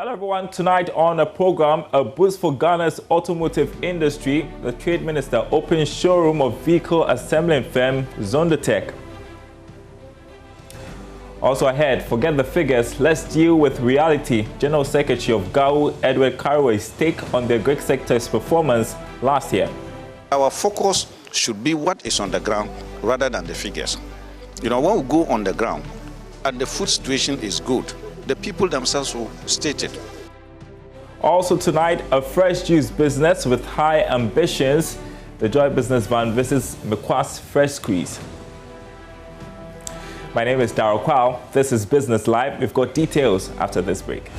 Hello everyone, tonight on the program, a boost for Ghana's automotive industry. The Trade Minister opens showroom of vehicle assembling firm Zondatech. Also ahead, forget the figures, let's deal with reality. General Secretary of GAU, Edward Carraway's take on the Greek sector's performance last year. Our focus should be what is on the ground rather than the figures. You know, when we go on the ground and the food situation is good, the people themselves will state it. Also tonight, a fresh juice business with high ambitions. The Joy Business Van visits Mekwa's Fresh Squeeze. My name is Darryl Kwao. This is Business Live. We've got details after this break.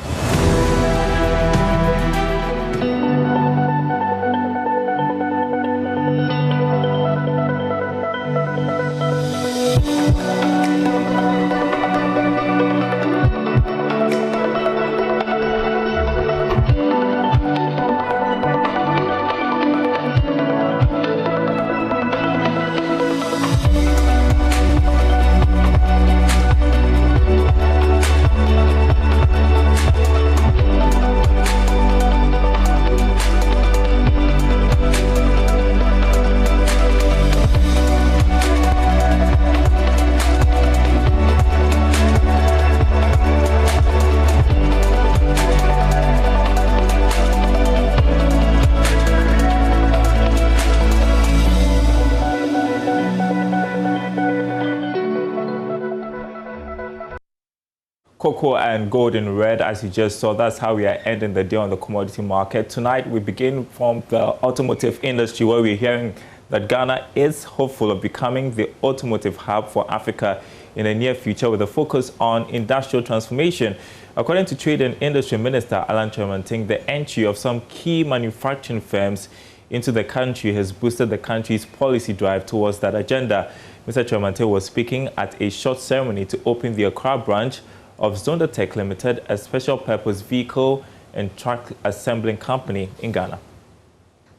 Cocoa and gold in red, as you just saw. That's how we are ending the day on the commodity market. Tonight, we begin from the automotive industry, where we're hearing that Ghana is hopeful of becoming the automotive hub for Africa in the near future, with a focus on industrial transformation. According to Trade and Industry Minister Alan Kyerematen, the entry of some key manufacturing firms into the country has boosted the country's policy drive towards that agenda. Mr. Kyerematen was speaking at a short ceremony to open the Accra branch of Zondatech Limited, a special purpose vehicle and truck assembling company in Ghana.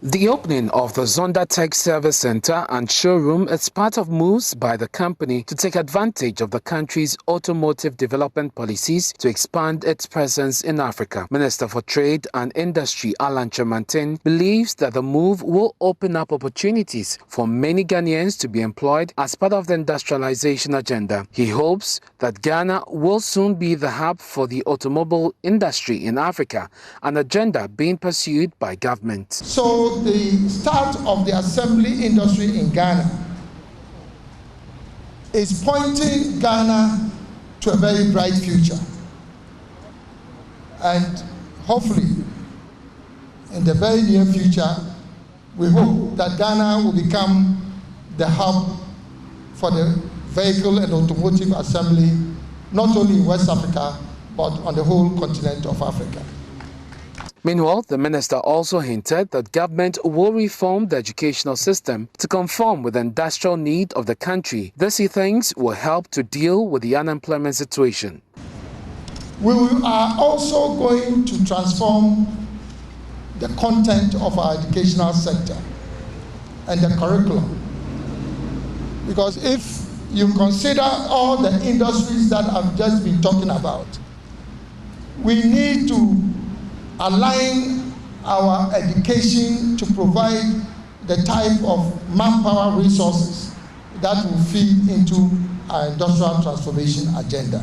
The opening of the Zondatech Service Center and showroom is part of moves by the company to take advantage of the country's automotive development policies to expand its presence in Africa. Minister for Trade and Industry Alan Kyerematen believes that the move will open up opportunities for many Ghanaians to be employed as part of the industrialization agenda. He hopes that Ghana will soon be the hub for the automobile industry in Africa, an agenda being pursued by government. So the start of the assembly industry in Ghana is pointing Ghana to a very bright future. And hopefully, in the very near future, we hope that Ghana will become the hub for the vehicle and automotive assembly, not only in West Africa, but on the whole continent of Africa. Meanwhile, the minister also hinted that government will reform the educational system to conform with the industrial need of the country. This, he thinks, will help to deal with the unemployment situation. We are also going to transform the content of our educational sector and the curriculum. Because if you consider all the industries that I've just been talking about, we need to align our education to provide the type of manpower resources that will feed into our industrial transformation agenda.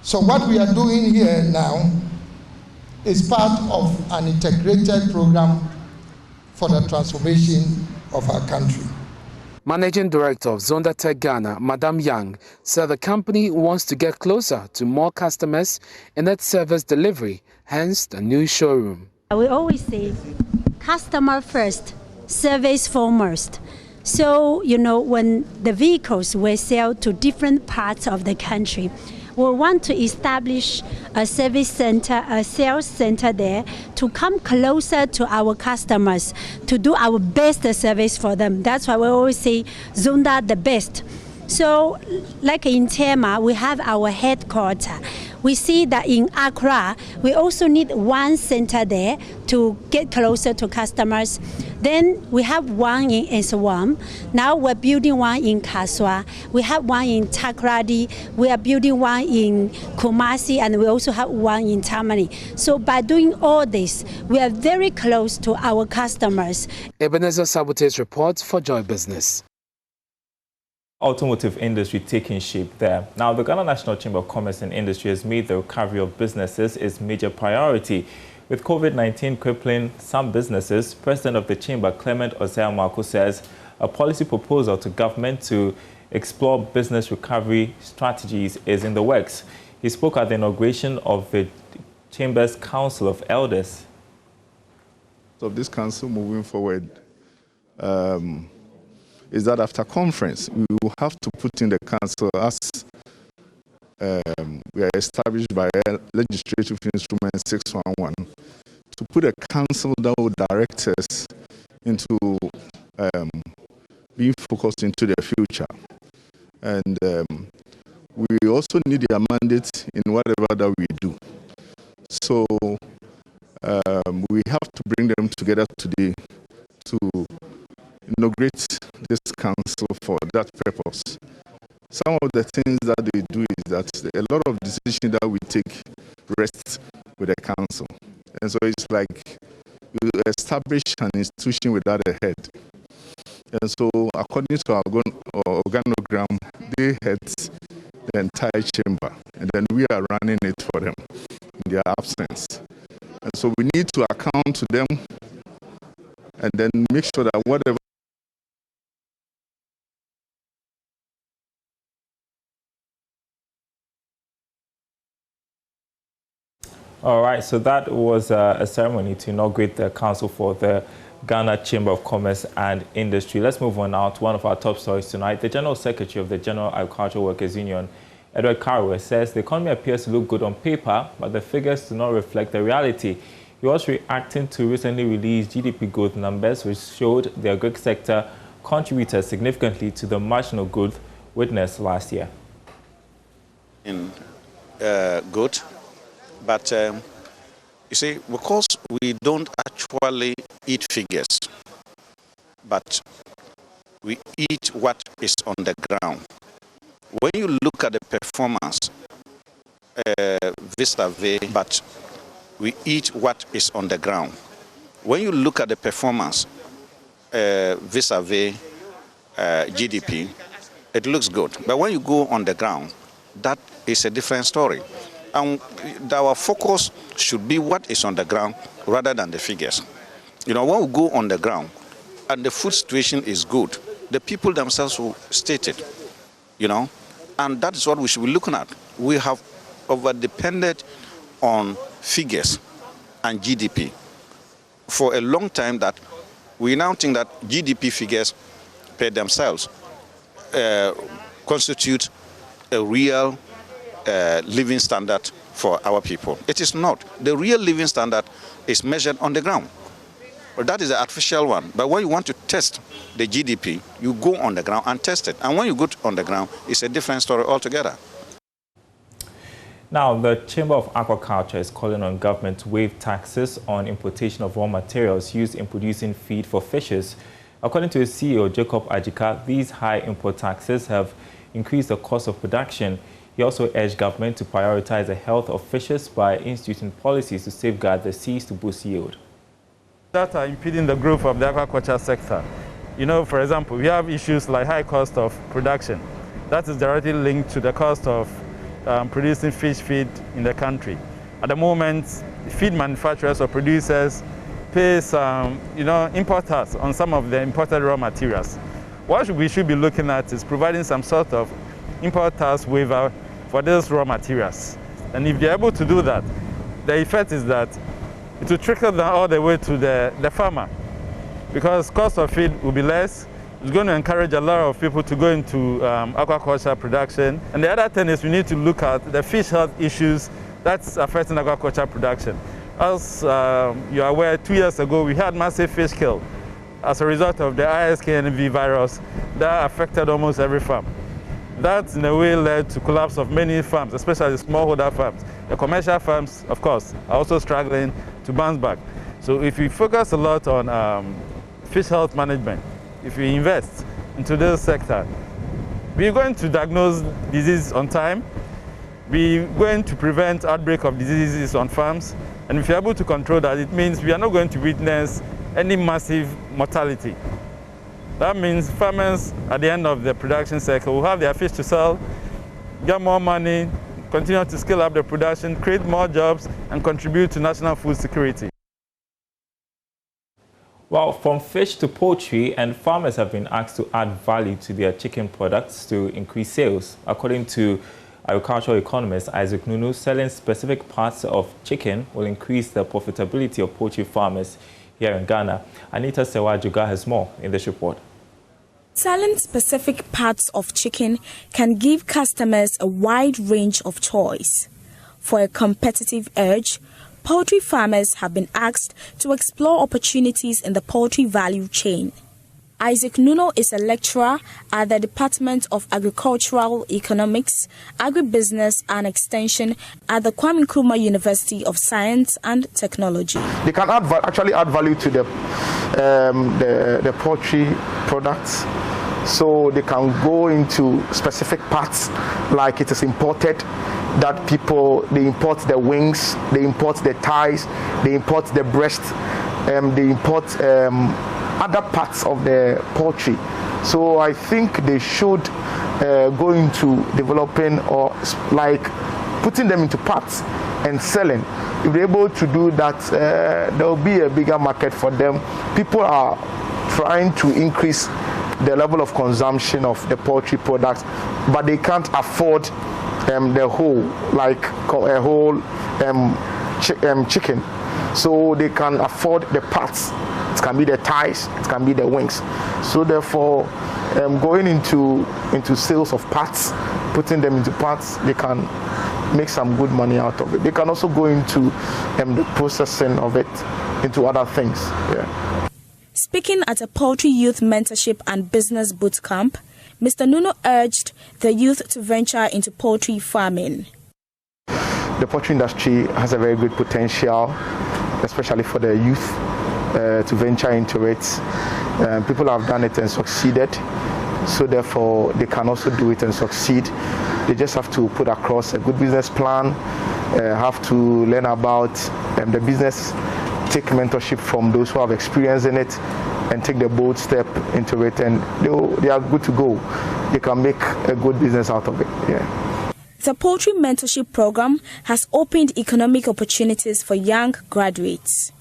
So what we are doing here now is part of an integrated program for the transformation of our country. Managing Director of Zondatech Ghana, Madam Yang, said the company wants to get closer to more customers in its service delivery, hence the new showroom. We always say customer first, service foremost. So, when the vehicles will sell to different parts of the country, we want to establish a service center, a sales center there to come closer to our customers, to do our best service for them. That's why we always say Zonda the best. So, like in Tema, we have our headquarters. we see that in Accra, we also need one center there to get closer to customers. Then we have one in Eswam. Now we're building one in Kaswa. We have one in Takrady. We are building one in Kumasi, and we also have one in Tammany. So by doing all this, we are very close to our customers. Ebenezer Sabute's report for Joy Business. Automotive industry taking shape there. Now, the Ghana National Chamber of Commerce and Industry has made the recovery of businesses its major priority. With COVID-19 crippling some businesses, President of the Chamber, Clement Osei-Amarko, says a policy proposal to government to explore business recovery strategies is in the works. He spoke at the inauguration of the Chamber's Council of Elders. Of this council moving forward is that after conference, we will have to put in the council as we are established by legislative instrument 611 to put a council that will direct us into being focused into the future. And we also need their mandate in whatever that we do. So we have to bring them together today to inaugurate this council for that purpose. Some of the things that they do is that a lot of decisions that we take rest with the council. And so it's like you establish an institution without a head. And so according to our organogram, they head the entire chamber. And then we are running it for them in their absence. And so we need to account to them and then make sure that whatever All right, so that was a ceremony to inaugurate the council for the Ghana Chamber of Commerce and Industry. Let's move on now to one of our top stories tonight. The General Secretary of the General Agricultural Workers Union, Edward Karuwe, says the economy appears to look good on paper, but the figures do not reflect the reality. He was reacting to recently released GDP growth numbers, which showed the agri sector contributed significantly to the marginal growth witnessed last year. Good. But you see, because we don't actually eat figures, but we eat what is on the ground. When you look at the performance vis-a-vis, but we eat what is on the ground. When you look at the performance vis-a-vis GDP, it looks good. But when you go on the ground, that is a different story. And our focus should be what is on the ground rather than the figures. You know, when we go on the ground and the food situation is good, the people themselves will state it, you know, and that is what we should be looking at. We have over-depended on figures and GDP for a long time that we now think that GDP figures per themselves constitute a real living standard for our people. It is not. The real living standard is measured on the ground. Well, that is the artificial one. But when you want to test the GDP, you go on the ground and test it. And when you go on the ground, it's a different story altogether. Now, the Chamber of Aquaculture is calling on government to waive taxes on importation of raw materials used in producing feed for fishes. According to its CEO, Jacob Ajika, these high import taxes have increased the cost of production. He also urged government to prioritize the health of fishes by instituting policies to safeguard the seas to boost yield. That are impeding the growth of the aquaculture sector. You know, for example, we have issues like high cost of production. That is directly linked to the cost of producing fish feed in the country. At the moment, feed manufacturers or producers pay importers on some of the imported raw materials. What we should be looking at is providing some sort of importers waiver for these raw materials. And if they're able to do that, the effect is that it will trickle down all the way to the farmer, because cost of feed will be less. It's going to encourage a lot of people to go into aquaculture production. And the other thing is we need to look at the fish health issues that's affecting aquaculture production. As you're aware, 2 years ago we had massive fish kill as a result of the ISKNV virus that affected almost every farm. That, in a way, led to collapse of many farms, especially smallholder farms. The commercial farms, of course, are also struggling to bounce back. So if we focus a lot on fish health management, if we invest into this sector, we're going to diagnose disease on time, we're going to prevent outbreak of diseases on farms, and if you're able to control that, it means we are not going to witness any massive mortality. That means farmers at the end of the production cycle will have their fish to sell, get more money, continue to scale up the production, create more jobs, and contribute to national food security. Well, from fish to poultry, and farmers have been asked to add value to their chicken products to increase sales. According to agricultural economist Isaac Nunu, selling specific parts of chicken will increase the profitability of poultry farmers here in Ghana. Anita Sewa-Juga has more in this report. Selling specific parts of chicken can give customers a wide range of choice. For a competitive edge, poultry farmers have been asked to explore opportunities in the poultry value chain. Isaac Nuno is a lecturer at the Department of Agricultural Economics, Agribusiness and Extension at the Kwame Nkrumah University of Science and Technology. They can actually add value to the poultry products. So they can go into specific parts, like it is imported, that they import the wings, they import the thighs, they import the breast, they import other parts of the poultry. So I think they should go into developing or like putting them into parts and selling. If they're able to do that, there will be a bigger market for them. People are trying to increase the level of consumption of the poultry products, but they can't afford the whole, like a whole chicken. So they can afford the parts. It can be the thighs, it can be the wings. So therefore, going into sales of parts, putting them into parts, they can make some good money out of it. They can also go into the processing of it into other things. Yeah. Speaking at a poultry youth mentorship and business boot camp, Mr. Nuno urged the youth to venture into poultry farming. The poultry industry has a very good potential, especially for the youth to venture into it. People have done it and succeeded, so therefore they can also do it and succeed. They just have to put across a good business plan, have to learn about the business, take mentorship from those who have experience in it, and take the bold step into it, and they are good to go. They can make a good business out of it. Yeah. The poultry mentorship program has opened economic opportunities for young graduates.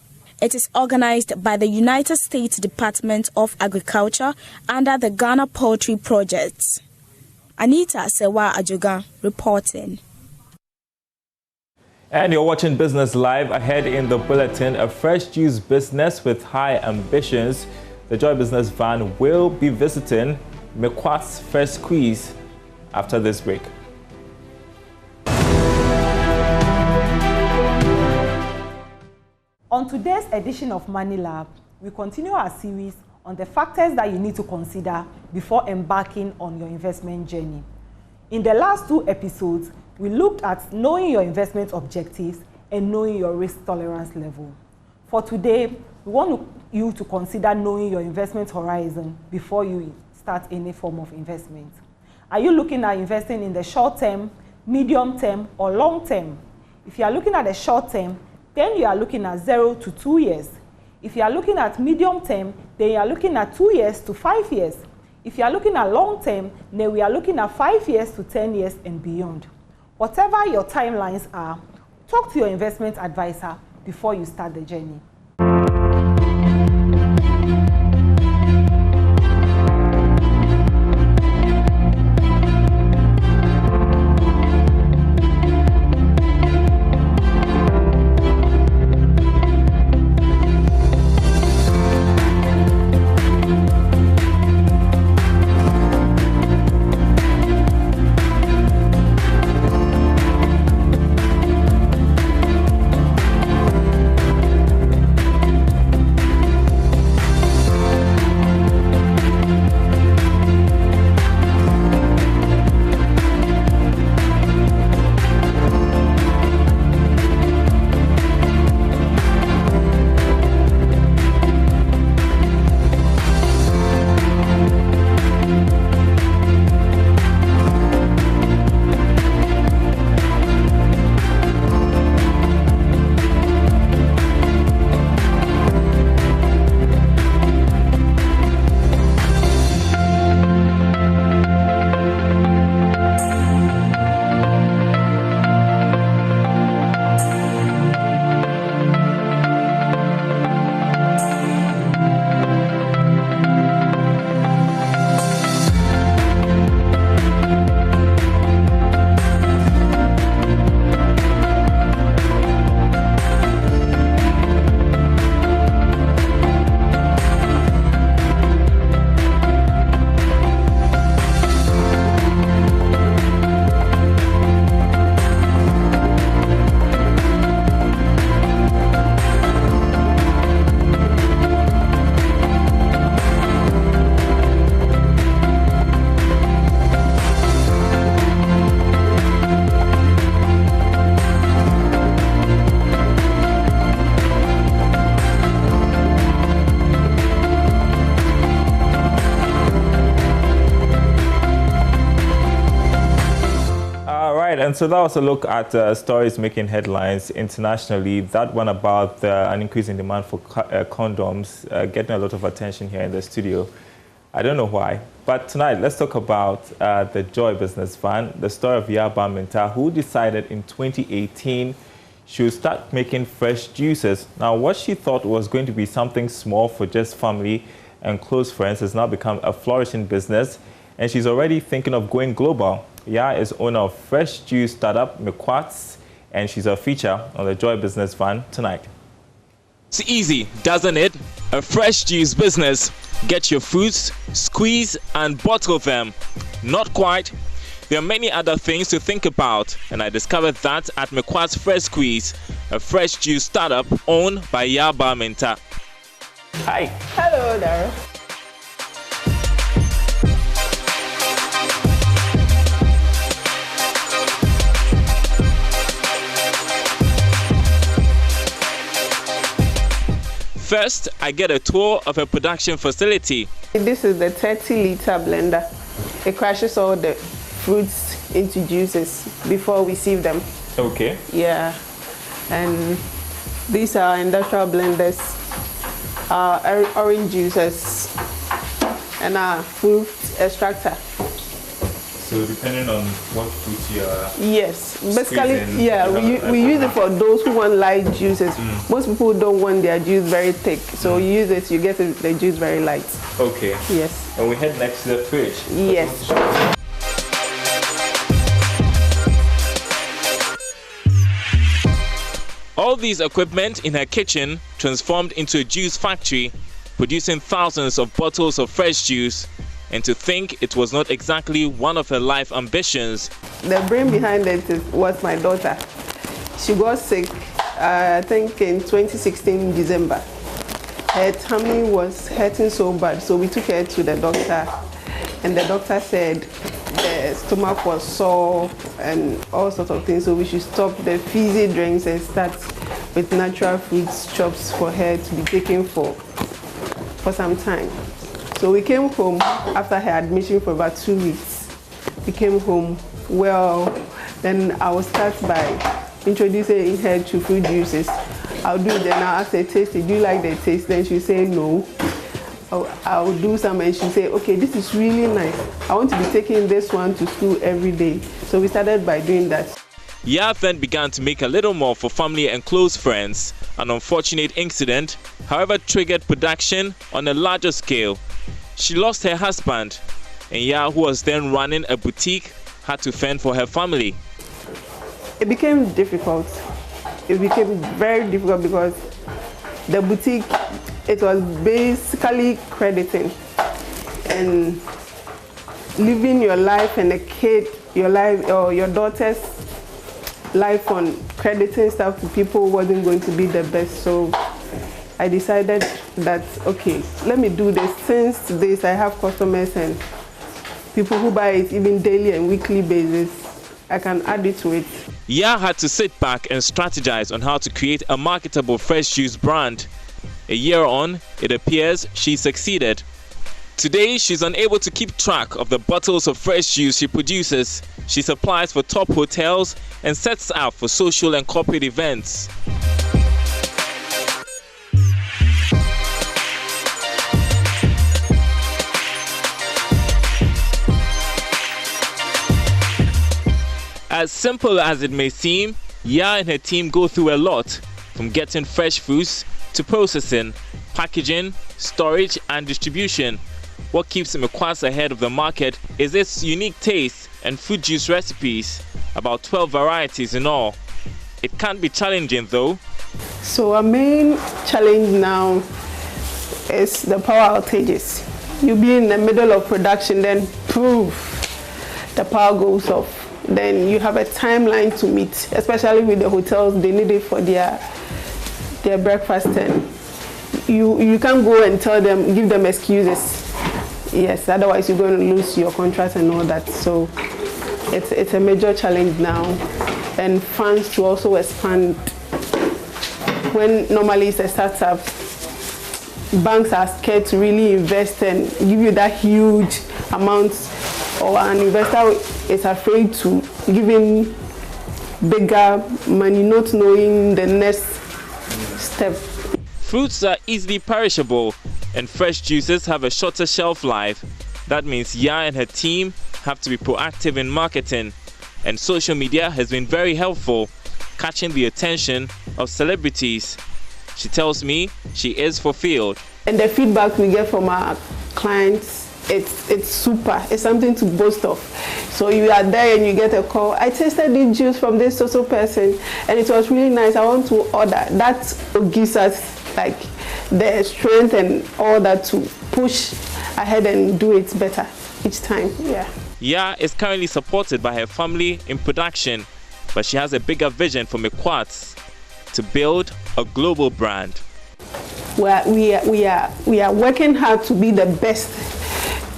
It is organized by the United States Department of Agriculture under the Ghana Poultry Project. Anita Sewa-Juga reporting. And you're watching Business Live. Ahead in the bulletin, a fresh juice business with high ambitions. The Joy Business van will be visiting Mekwat's first squeeze after this break. On today's edition of MoneyLab, we continue our series on the factors that you need to consider before embarking on your investment journey. In the last two episodes, we looked at knowing your investment objectives and knowing your risk tolerance level. For today, we want you to consider knowing your investment horizon before you start any form of investment. Are you looking at investing in the short term, medium term, or long term? If you are looking at the short term, then you are looking at 0 to 2 years. If you are looking at medium term, then you are looking at 2 years to 5 years. If you are looking at long term, then we are looking at 5 years to 10 years and beyond. Whatever your timelines are, talk to your investment advisor before you start the journey. right, and so that was a look at stories making headlines internationally. That one about an increase in demand for condoms getting a lot of attention here in the studio. I don't know why. But tonight, let's talk about the Joy business van, the story of Yaba Minta, who decided in 2018 she would start making fresh juices. Now, what she thought was going to be something small for just family and close friends has now become a flourishing business, and she's already thinking of going global. Ya is owner of fresh juice startup Mequats, and she's a feature on the Joy business van tonight. It's easy, doesn't it? A fresh juice business. Get your fruits, squeeze and bottle them. Not quite. There are many other things to think about, and I discovered that at Mequats Fresh Squeeze, a fresh juice startup owned by Yaba Minta. Hi. Hello there. First, I get a tour of a production facility. This is the 30-liter blender. It crushes all the fruits into juices before we sieve them. Okay. Yeah. And these are industrial blenders, orange juices, and our fruit extractor. So depending on what fruit you are... Yes, basically, yeah, we use it for those who want light juices. Most people don't want their juice very thick, so you use it, you get the juice very light. Okay. Yes. And we head next to the fridge. Yes. All these equipment in her kitchen transformed into a juice factory, producing thousands of bottles of fresh juice. And to think it was not exactly one of her life ambitions. The brain behind it was my daughter. She got sick, I think in 2016 December. Her tummy was hurting so bad, so we took her to the doctor. And the doctor said the stomach was sore and all sorts of things, so we should stop the fizzy drinks and start with natural fruits chops for her to be taken for some time. So we came home after her admission for about 2 weeks. We came home, well, then I will start by introducing her to fruit juices. I'll do it, then I'll ask her, taste it, do you like the taste? Then she'll say no. I'll do some and she'll say, okay, this is really nice. I want to be taking this one to school every day. So we started by doing that. Ya then began to make a little more for family and close friends. An unfortunate incident, however, triggered production on a larger scale. She lost her husband, and Ya, who was then running a boutique, had to fend for her family. It became difficult. It became very difficult because the boutique, it was basically crediting and living your life and a kid, your life or your daughter's life on crediting stuff to people wasn't going to be the best. So I decided that, okay, let me do this. Since this, I have customers and people who buy it even daily and weekly basis, I can add it to it. Ya had to sit back and strategize on how to create a marketable fresh juice brand. A year on, it appears she succeeded. Today, she's unable to keep track of the bottles of fresh juice she produces. She supplies for top hotels and sets out for social and corporate events. As simple as it may seem, Ya and her team go through a lot, from getting fresh fruits to processing, packaging, storage and distribution. What keeps Mequats ahead of the market is its unique taste and fruit juice recipes, about 12 varieties in all. It can be challenging though. So our main challenge now is the power outages. You'll be in the middle of production, then poof, the power goes off. Then you have a timeline to meet, especially with the hotels. They need it for their breakfast, and you can't go and tell them, give them excuses. Yes, otherwise you're going to lose your contract and all that. So it's a major challenge now, and funds to also expand. When normally it's a startup, banks are scared to really invest and give you that huge amount, or an investor is afraid to give him bigger money, not knowing the next step. Fruits are easily perishable and fresh juices have a shorter shelf life. That means Ya and her team have to be proactive in marketing, and social media has been very helpful, catching the attention of celebrities. She tells me she is fulfilled. And the feedback we get from our clients, it's super. It's something to boast of. So you are there and you get a call. I tasted the juice from this social person and it was really nice. I want to order. That gives us like the strength and all that to push ahead and do it better each time. Yeah. Ya is currently supported by her family in production, but she has a bigger vision for Mequats to build a global brand. We are working hard to be the best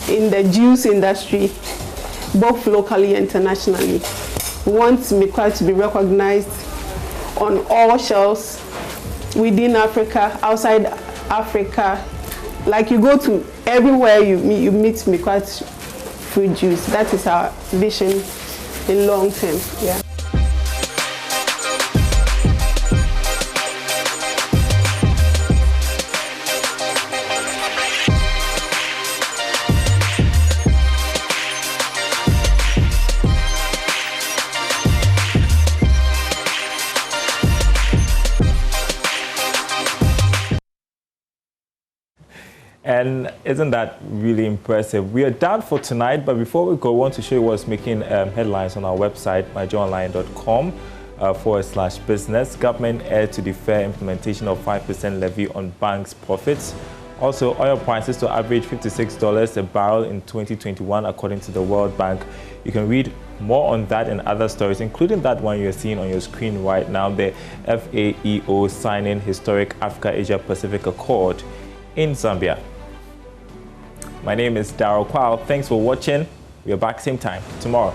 in the juice industry, both locally and internationally. We want Mequat to be recognized on all shelves within Africa, outside Africa. Like you go to everywhere you meet Mequat fruit juice. That is our vision in long term. Yeah. And isn't that really impressive? We are done for tonight, but before we go, I want to show you what's making headlines on our website, myjoyonline.com/business. Government aired to defer implementation of 5% levy on banks' profits. Also, oil prices to average $56 a barrel in 2021, according to the World Bank. You can read more on that and other stories, including that one you're seeing on your screen right now, the FAEO signing historic Africa-Asia-Pacific Accord in Zambia. My name is Darryl Kwao. Thanks for watching. We're back same time tomorrow.